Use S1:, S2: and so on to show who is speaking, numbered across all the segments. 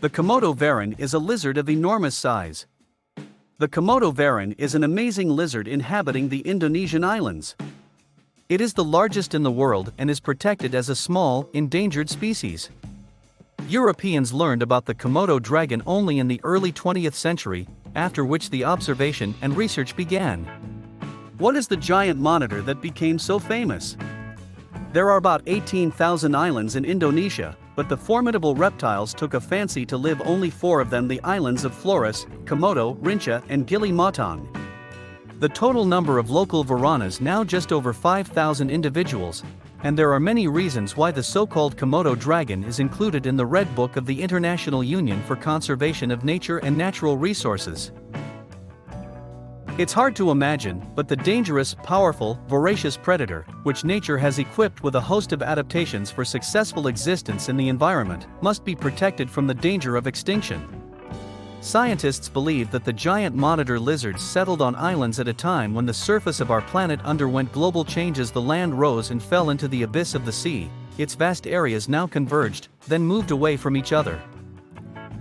S1: The Komodo varan is a lizard of enormous size. The Komodo varan is an amazing lizard inhabiting the Indonesian islands. It is the largest in the world and is protected as a small, endangered species. Europeans learned about the Komodo dragon only in the early 20th century, after which the observation and research began. What is the giant monitor that became so famous? There are about 18,000 islands in Indonesia, but the formidable reptiles took a fancy to live only 4 of them: the islands of Flores, Komodo, Rinca, and Gili Matang. The total number of local varanas now just over 5,000 individuals, and there are many reasons why the so-called Komodo dragon is included in the Red Book of the International Union for Conservation of Nature and Natural Resources. It's hard to imagine, but the dangerous, powerful, voracious predator, which nature has equipped with a host of adaptations for successful existence in the environment, must be protected from the danger of extinction. Scientists believe that the giant monitor lizards settled on islands at a time when the surface of our planet underwent global change as the land rose and fell into the abyss of the sea. Its vast areas now converged, then moved away from each other.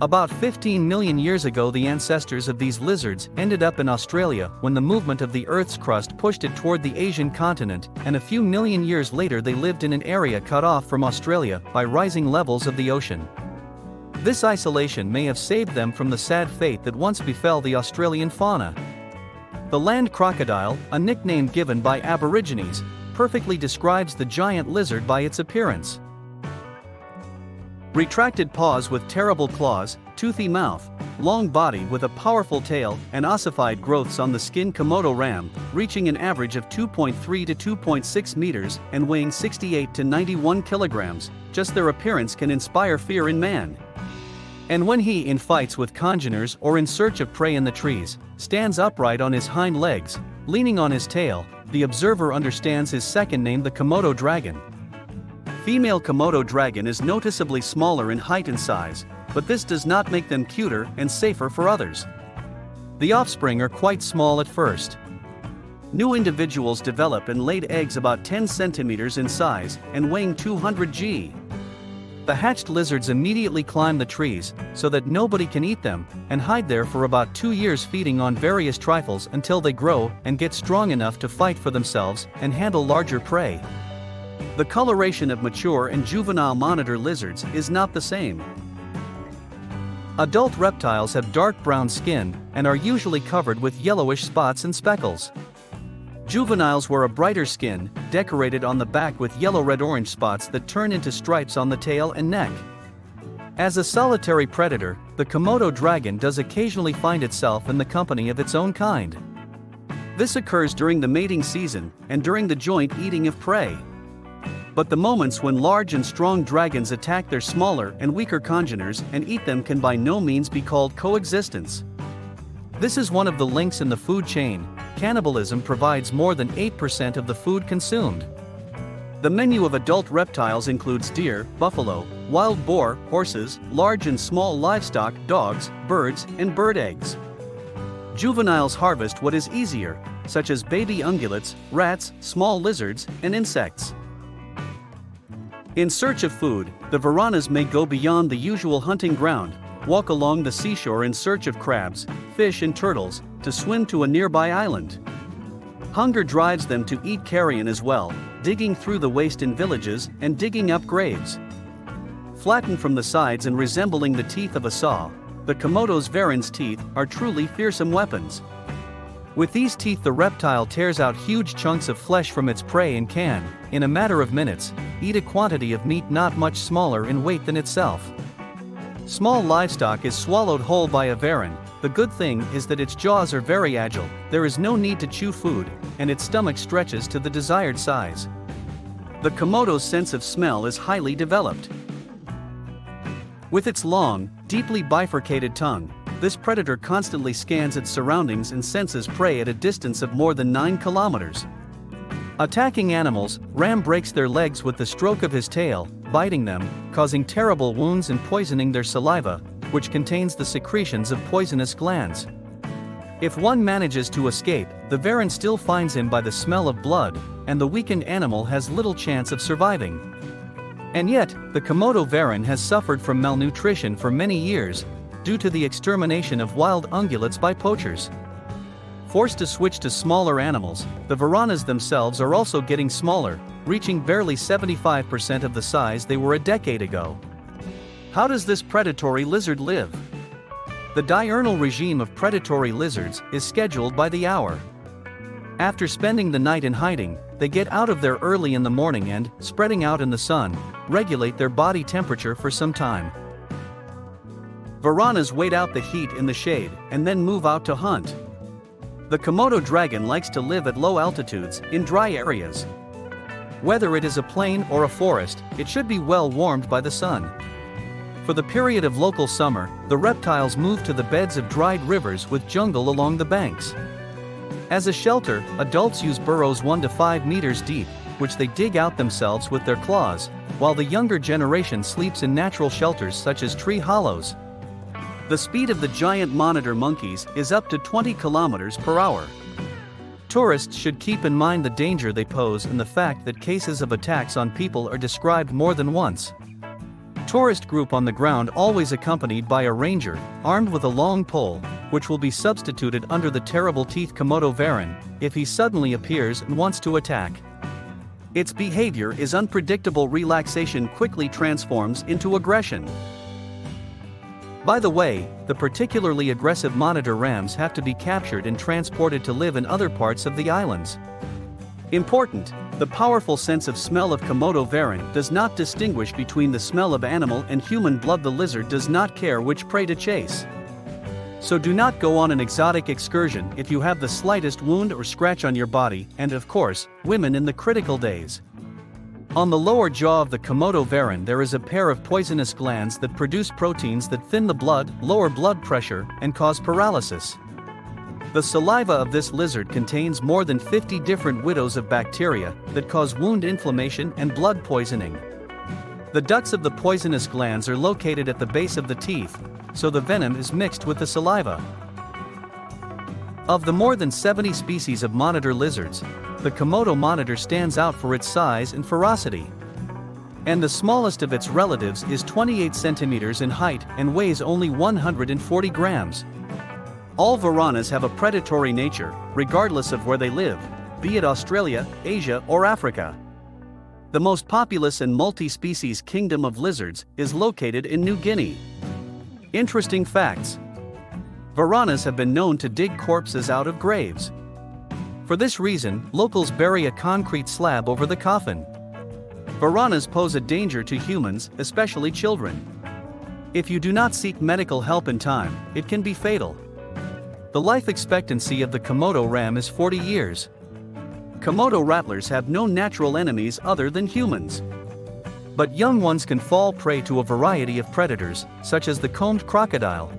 S1: About 15 million years ago, the ancestors of these lizards ended up in Australia when the movement of the Earth's crust pushed it toward the Asian continent, and a few million years later they lived in an area cut off from Australia by rising levels of the ocean. This isolation may have saved them from the sad fate that once befell the Australian fauna. The land crocodile, a nickname given by Aborigines, perfectly describes the giant lizard by its appearance. Retracted paws with terrible claws, toothy mouth, long body with a powerful tail, and ossified growths on the skin. Komodo ram, reaching an average of 2.3 to 2.6 meters and weighing 68 to 91 kilograms, just their appearance can inspire fear in man. And when he, in fights with congeners or in search of prey in the trees, stands upright on his hind legs, leaning on his tail, the observer understands his second name, the Komodo dragon. Female Komodo dragon is noticeably smaller in height and size, but this does not make them cuter and safer for others. The offspring are quite small at first. New individuals develop and laid eggs about 10 centimeters in size and weighing 200 g. The hatched lizards immediately climb the trees, so that nobody can eat them, and hide there for about 2 years, feeding on various trifles until they grow and get strong enough to fight for themselves and handle larger prey. The coloration of mature and juvenile monitor lizards is not the same. Adult reptiles have dark brown skin and are usually covered with yellowish spots and speckles. Juveniles wear a brighter skin, decorated on the back with yellow red-orange spots that turn into stripes on the tail and neck. As a solitary predator, the Komodo dragon does occasionally find itself in the company of its own kind. This occurs during the mating season and during the joint eating of prey. But the moments when large and strong dragons attack their smaller and weaker congeners and eat them can by no means be called coexistence. This is one of the links in the food chain. Cannibalism provides more than 8% of the food consumed. The menu of adult reptiles includes deer, buffalo, wild boar, horses, large and small livestock, dogs, birds, and bird eggs. Juveniles harvest what is easier, such as baby ungulates, rats, small lizards, and insects. In search of food, the varanas may go beyond the usual hunting ground, walk along the seashore in search of crabs, fish and turtles, to swim to a nearby island. Hunger drives them to eat carrion as well, digging through the waste in villages and digging up graves. Flattened from the sides and resembling the teeth of a saw, the Komodo varan's teeth are truly fearsome weapons. With these teeth, the reptile tears out huge chunks of flesh from its prey and can, in a matter of minutes, eat a quantity of meat not much smaller in weight than itself. Small livestock is swallowed whole by a varan. The good thing is that its jaws are very agile, there is no need to chew food, and its stomach stretches to the desired size. The Komodo's sense of smell is highly developed. With its long, deeply bifurcated tongue, this predator constantly scans its surroundings and senses prey at a distance of more than 9 kilometers. Attacking animals, ram breaks their legs with the stroke of his tail, biting them, causing terrible wounds and poisoning their saliva, which contains the secretions of poisonous glands. If one manages to escape, the varan still finds him by the smell of blood, and the weakened animal has little chance of surviving. And yet, the Komodo varan has suffered from malnutrition for many years, due to the extermination of wild ungulates by poachers. Forced to switch to smaller animals, the varanas themselves are also getting smaller, reaching barely 75% of the size they were a decade ago. How does this predatory lizard live? The diurnal regime of predatory lizards is scheduled by the hour. After spending the night in hiding, they get out of there early in the morning and, spreading out in the sun, regulate their body temperature for some time. Varanas wait out the heat in the shade and then move out to hunt. The Komodo dragon likes to live at low altitudes, in dry areas. Whether it is a plain or a forest, it should be well warmed by the sun. For the period of local summer, the reptiles move to the beds of dried rivers with jungle along the banks. As a shelter, adults use burrows 1 to 5 meters deep, which they dig out themselves with their claws, while the younger generation sleeps in natural shelters such as tree hollows. The speed of the giant monitor monkeys is up to 20 kilometers per hour. Tourists should keep in mind the danger they pose and the fact that cases of attacks on people are described more than once. Tourist group on the ground always accompanied by a ranger, armed with a long pole, which will be substituted under the terrible teeth Komodo varan, if he suddenly appears and wants to attack. Its behavior is unpredictable. Relaxation quickly transforms into aggression. By the way, the particularly aggressive monitor rams have to be captured and transported to live in other parts of the islands. Important: the powerful sense of smell of Komodo varan does not distinguish between the smell of animal and human blood. The lizard does not care which prey to chase. So do not go on an exotic excursion if you have the slightest wound or scratch on your body, and of course, women in the critical days. On the lower jaw of the Komodo varan there is a pair of poisonous glands that produce proteins that thin the blood, lower blood pressure, and cause paralysis. The saliva of this lizard contains more than 50 different widows of bacteria that cause wound inflammation and blood poisoning. The ducts of the poisonous glands are located at the base of the teeth, so the venom is mixed with the saliva. Of the more than 70 species of monitor lizards, the Komodo monitor stands out for its size and ferocity. And the smallest of its relatives is 28 centimeters in height and weighs only 140 grams. All varanas have a predatory nature, regardless of where they live, be it Australia, Asia, or Africa. The most populous and multi-species kingdom of lizards is located in New Guinea. Interesting facts: varanas have been known to dig corpses out of graves. For this reason, locals bury a concrete slab over the coffin. Varanas pose a danger to humans, especially children. If you do not seek medical help in time, it can be fatal. The life expectancy of the Komodo ram is 40 years. Komodo rattlers have no natural enemies other than humans. But young ones can fall prey to a variety of predators, such as the combed crocodile,